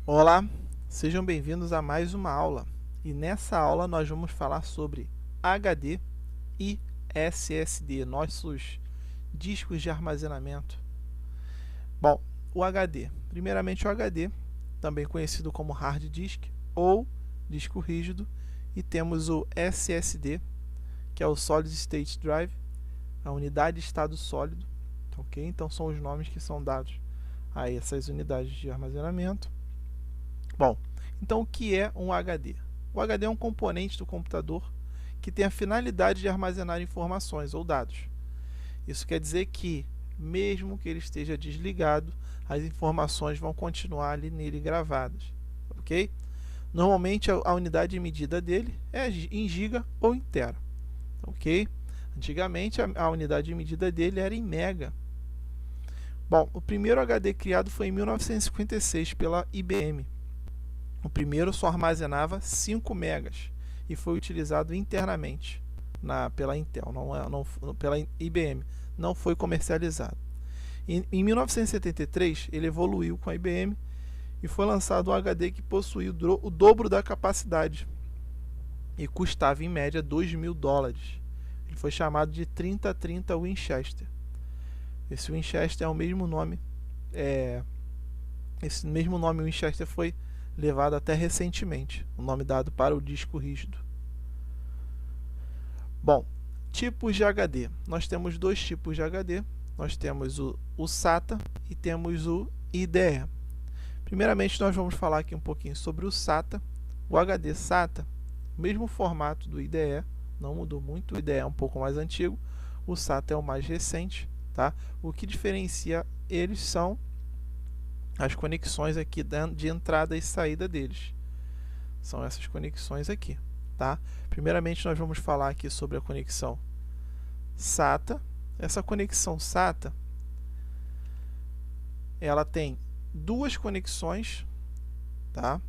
Olá, sejam bem-vindos a mais uma aula. E nessa aula nós vamos falar sobre HD e SSD, nossos discos de armazenamento. Bom, o HD. Primeiramente o HD, também conhecido como hard disk ou disco rígido, e temos o SSD, que é o Solid State Drive, a unidade de estado sólido, ok? Então são os nomes que são dados a essas unidades de armazenamento. Bom, então o que é um HD? O HD é um componente do computador que tem a finalidade de armazenar informações ou dados. Isso quer dizer que, mesmo que ele esteja desligado, as informações vão continuar ali nele gravadas, ok? Normalmente a unidade de medida dele é em giga ou em tera, ok? Antigamente a unidade de medida dele era em mega. Bom, o primeiro HD criado foi em 1956 pela IBM. O primeiro só armazenava 5 megas e foi utilizado internamente pela Intel, pela IBM. Não foi comercializado. Em 1973, ele evoluiu com a IBM e foi lançado um HD que possuía o dobro da capacidade e custava em média $2.000. Ele foi chamado de 3030 Winchester. Esse Winchester é o mesmo nome. Esse mesmo nome Winchester foi levado até recentemente, o nome dado para o disco rígido. Bom, tipos de HD. Nós temos dois tipos de HD. Nós temos o SATA e temos o IDE. Primeiramente, nós vamos falar aqui um pouquinho sobre o SATA. O HD SATA, mesmo formato do IDE, não mudou muito. O IDE é um pouco mais antigo, o SATA é o mais recente, tá? O que diferencia eles são as conexões aqui de entrada e saída deles. São essas conexões aqui, tá? Primeiramente nós vamos falar aqui sobre a conexão SATA. Essa conexão SATA, ela tem duas conexões, tá?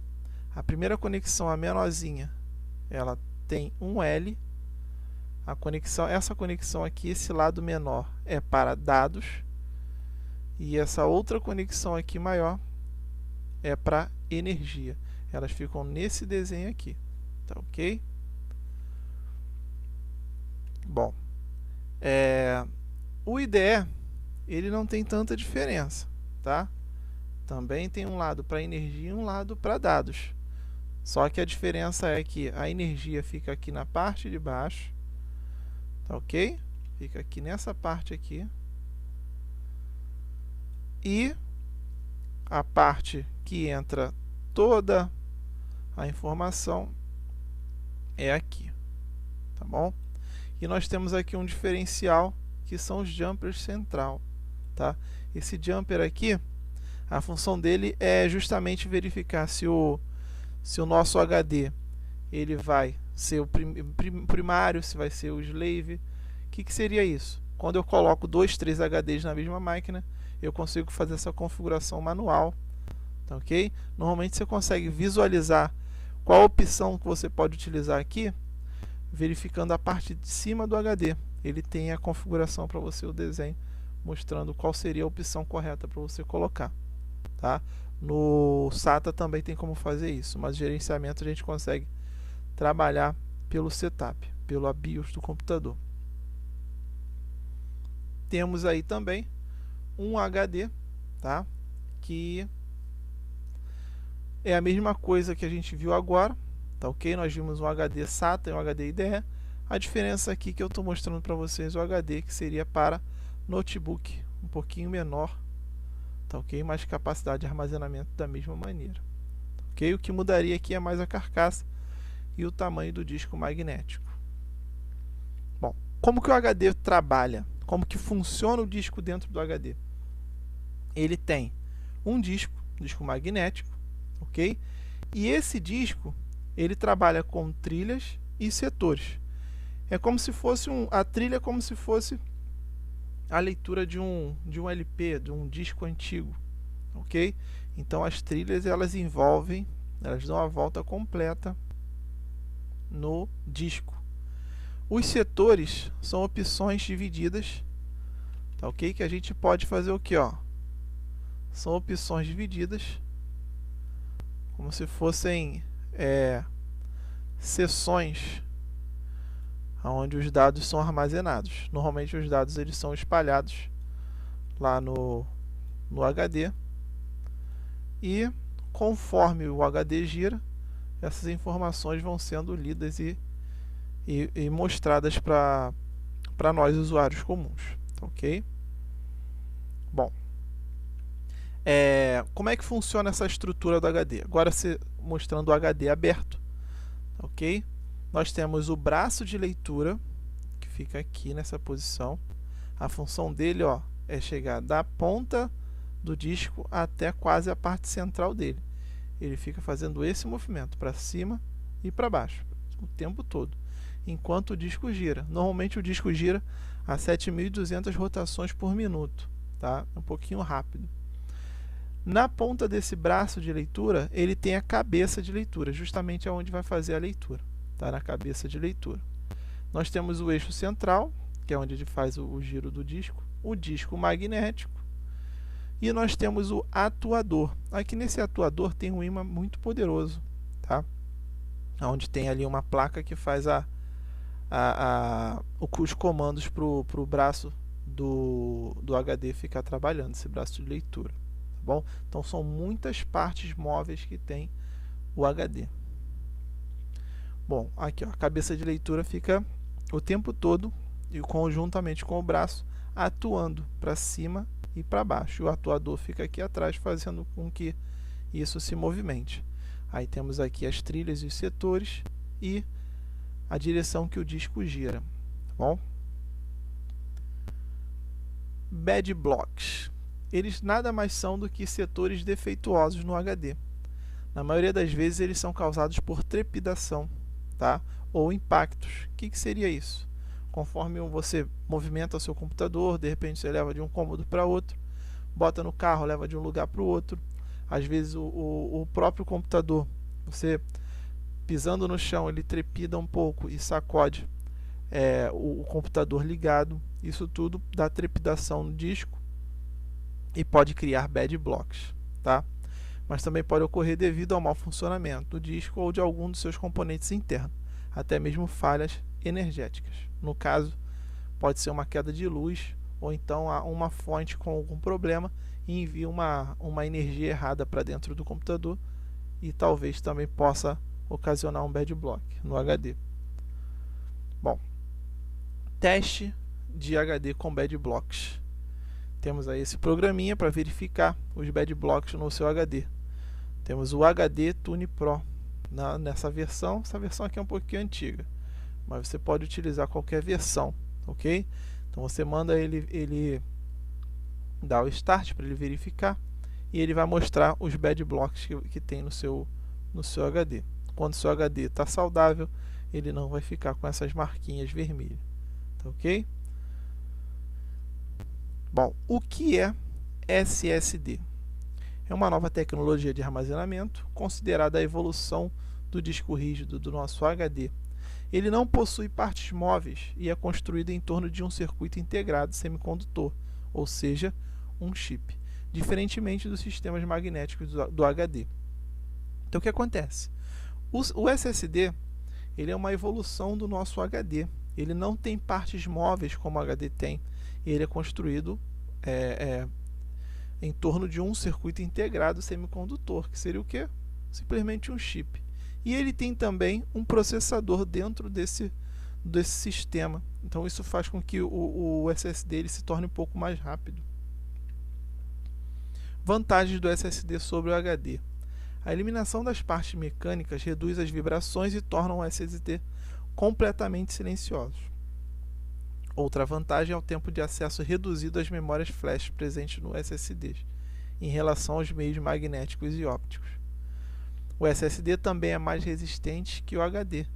A primeira conexão, a menorzinha, ela tem um L. Essa conexão aqui, esse lado menor, é para dados. E essa outra conexão aqui maior é para energia. Elas ficam nesse desenho aqui, tá ok? Bom, o IDE, ele não tem tanta diferença, tá? Também tem um lado para energia e um lado para dados. Só que a diferença é que a energia fica aqui na parte de baixo, tá ok? Fica aqui nessa parte aqui. E a parte que entra toda a informação é aqui, tá bom? E nós temos aqui um diferencial que são os jumpers central, tá? Esse jumper aqui, a função dele é justamente verificar se o nosso HD ele vai ser o primário, se vai ser o slave. O que seria isso? Quando eu coloco 2, 3 HDs na mesma máquina, eu consigo fazer essa configuração manual, tá ok? Normalmente você consegue visualizar qual opção que você pode utilizar aqui, verificando a parte de cima do HD. Ele tem a configuração para você, o desenho, mostrando qual seria a opção correta para você colocar, tá? No SATA também tem como fazer isso, mas gerenciamento a gente consegue trabalhar pelo setup, pelo BIOS do computador. Temos aí também um HD, tá? Que é a mesma coisa que a gente viu agora, tá ok? Nós vimos um HD SATA e um HD IDE. A diferença aqui que eu estou mostrando para vocês o HD que seria para notebook, um pouquinho menor, tá ok? Mas capacidade de armazenamento da mesma maneira, tá ok? O que mudaria aqui é mais a carcaça e o tamanho do disco magnético. Bom, como que o HD trabalha? Como que funciona o disco dentro do HD? Ele tem um disco magnético, ok? E esse disco, ele trabalha com trilhas e setores. É como se fosse a trilha, como se fosse a leitura de um LP, de um disco antigo, ok? Então as trilhas elas dão a volta completa no disco. Os setores são opções divididas, tá ok? Que a gente pode fazer o que, ó? São opções divididas como se fossem seções onde os dados são armazenados. Normalmente os dados eles são espalhados lá no HD, e conforme o HD gira, essas informações vão sendo lidas e mostradas para nós usuários comuns, ok? Bom, como é que funciona essa estrutura do HD? Agora mostrando o HD aberto, ok? Nós temos o braço de leitura, que fica aqui nessa posição. A função dele é chegar da ponta do disco até quase a parte central dele. Ele fica fazendo esse movimento para cima e para baixo o tempo todo, enquanto o disco gira. Normalmente o disco gira a 7.200 rotações por minuto, tá? É um pouquinho rápido. Na ponta desse braço de leitura, ele tem a cabeça de leitura, justamente onde vai fazer a leitura, tá? Na cabeça de leitura. Nós temos o eixo central, que é onde ele faz o giro do disco, o disco magnético, e nós temos o atuador. Aqui nesse atuador tem um ímã muito poderoso, tá? Onde tem ali uma placa que faz os comandos para o braço do HD ficar trabalhando, esse braço de leitura. Tá bom? Então são muitas partes móveis que tem o HD. Bom, aqui a cabeça de leitura fica o tempo todo e conjuntamente com o braço atuando para cima e para baixo. O atuador fica aqui atrás fazendo com que isso se movimente. Aí temos aqui as trilhas e os setores e a direção que o disco gira. Tá bom? Bad blocks. Eles nada mais são do que setores defeituosos no HD. Na maioria das vezes eles são causados por trepidação, tá? Ou impactos. O que seria isso? Conforme você movimenta o seu computador, de repente você leva de um cômodo para outro, bota no carro, leva de um lugar para o outro. Às vezes o próprio computador, você pisando no chão, ele trepida um pouco e sacode o computador ligado. Isso tudo dá trepidação no disco e pode criar bad blocks, tá? Mas também pode ocorrer devido ao mau funcionamento do disco ou de algum dos seus componentes internos, até mesmo falhas energéticas. No caso, pode ser uma queda de luz ou então uma fonte com algum problema e envia uma energia errada para dentro do computador e talvez também possa ocasionar um bad block no HD. Bom, teste de HD com bad blocks. Temos aí esse programinha para verificar os bad blocks no seu HD. Temos o HD Tune Pro nessa versão. Essa versão aqui é um pouquinho antiga, mas você pode utilizar qualquer versão, ok? Então você manda ele dar o start para ele verificar e ele vai mostrar os bad blocks que tem no seu HD. Quando o seu HD está saudável, ele não vai ficar com essas marquinhas vermelhas, tá ok? Bom, o que é SSD? É uma nova tecnologia de armazenamento considerada a evolução do disco rígido do nosso HD. Ele não possui partes móveis e é construído em torno de um circuito integrado semicondutor, ou seja, um chip, diferentemente dos sistemas magnéticos do HD. Então o que acontece? O SSD ele é uma evolução do nosso HD. Ele não tem partes móveis como o HD tem. Ele é construído em torno de um circuito integrado semicondutor, que seria o quê? Simplesmente um chip. E ele tem também um processador dentro desse sistema. Então isso faz com que o SSD ele se torne um pouco mais rápido. Vantagens do SSD sobre o HD. A eliminação das partes mecânicas reduz as vibrações e torna o SSD completamente silencioso. Outra vantagem é o tempo de acesso reduzido às memórias flash presentes no SSD, em relação aos meios magnéticos e ópticos. O SSD também é mais resistente que o HD,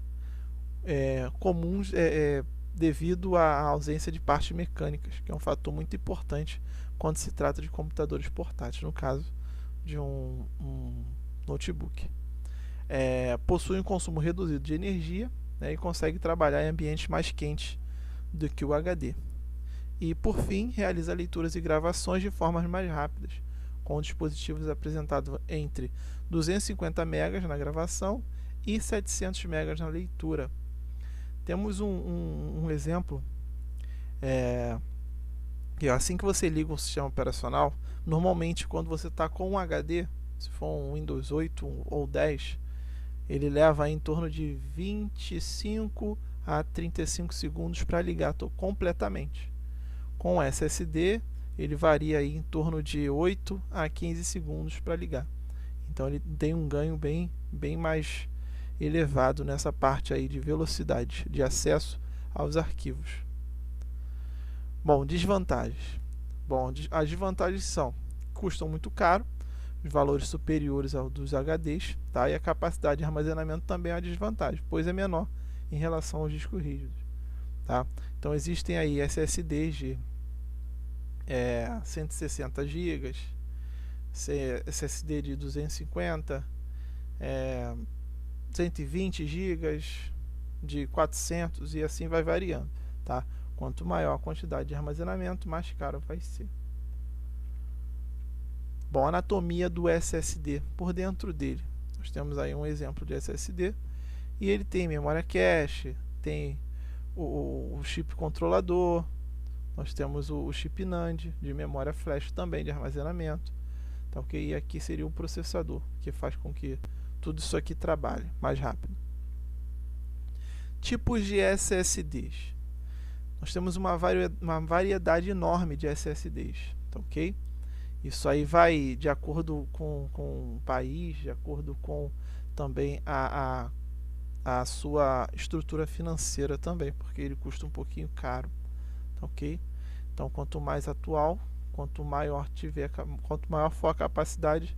devido à ausência de partes mecânicas, que é um fator muito importante quando se trata de computadores portáteis, no caso de um notebook. Possui um consumo reduzido de energia, e consegue trabalhar em ambientes mais quentes do que o HD. E, por fim, realiza leituras e gravações de formas mais rápidas, com dispositivos apresentados entre 250 MB na gravação e 700 MB na leitura. Temos um exemplo, que assim que você liga o sistema operacional, normalmente quando você está com um HD, se for um Windows 8 ou 10, ele leva em torno de 25 a 35 segundos para ligar completamente. Com o SSD, ele varia aí em torno de 8 a 15 segundos para ligar. Então ele tem um ganho bem mais elevado nessa parte aí de velocidade de acesso aos arquivos. Bom, desvantagens. Bom, as desvantagens são: custam muito caro, os valores superiores aos dos HDs, tá? E a capacidade de armazenamento também é uma desvantagem, pois é menor em relação aos discos rígidos, tá? Então existem aí SSDs de 160 GB, SSD de 250, 120 GB, de 400 e assim vai variando, tá? Quanto maior a quantidade de armazenamento, mais caro vai ser. Bom, anatomia do SSD. Por dentro dele, nós temos aí um exemplo de SSD e ele tem memória cache, tem o chip controlador, nós temos o chip NAND de memória flash também de armazenamento, tá ok? E aqui seria o processador, que faz com que tudo isso aqui trabalhe mais rápido. Tipos de SSDs. Nós temos uma variedade enorme de SSDs, tá ok? Isso aí vai de acordo com o país, de acordo com também a sua estrutura financeira também, porque ele custa um pouquinho caro, tá ok? Então, quanto mais atual, quanto maior for a capacidade,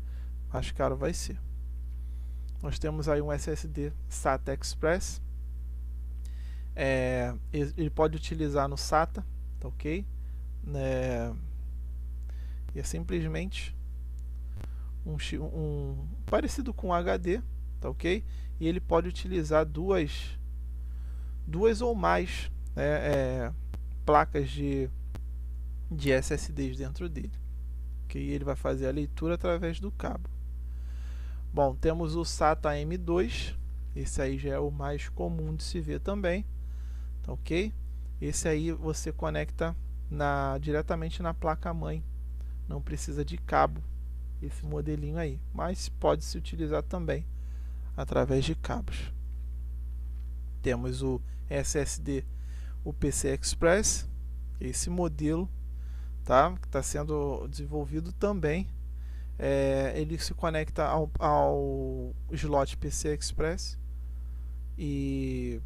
mais caro vai ser. Nós temos aí um SSD SATA Express, ele pode utilizar no SATA, tá ok? E é simplesmente parecido com HD, tá ok? E ele pode utilizar duas ou mais placas de SSDs dentro dele, que ele vai fazer a leitura através do cabo. Bom, temos o SATA M2, esse aí já é o mais comum de se ver também, tá ok? Esse aí você conecta diretamente na placa-mãe, não precisa de cabo, esse modelinho aí, mas pode se utilizar também através de cabos. Temos o SSD, o PCI Express, esse modelo, tá, que está sendo desenvolvido também. Ele se conecta ao slot PCI Express e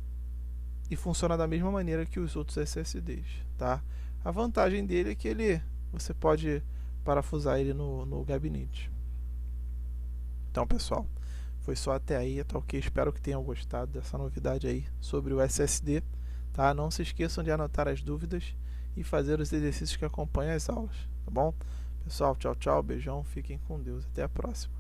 funciona da mesma maneira que os outros SSDs, tá? A vantagem dele é que você pode parafusar ele no gabinete. Então, pessoal, foi só até aí, tá ok? Espero que tenham gostado dessa novidade aí sobre o SSD, tá? Não se esqueçam de anotar as dúvidas e fazer os exercícios que acompanham as aulas, tá bom? Pessoal, tchau, tchau, beijão, fiquem com Deus, até a próxima.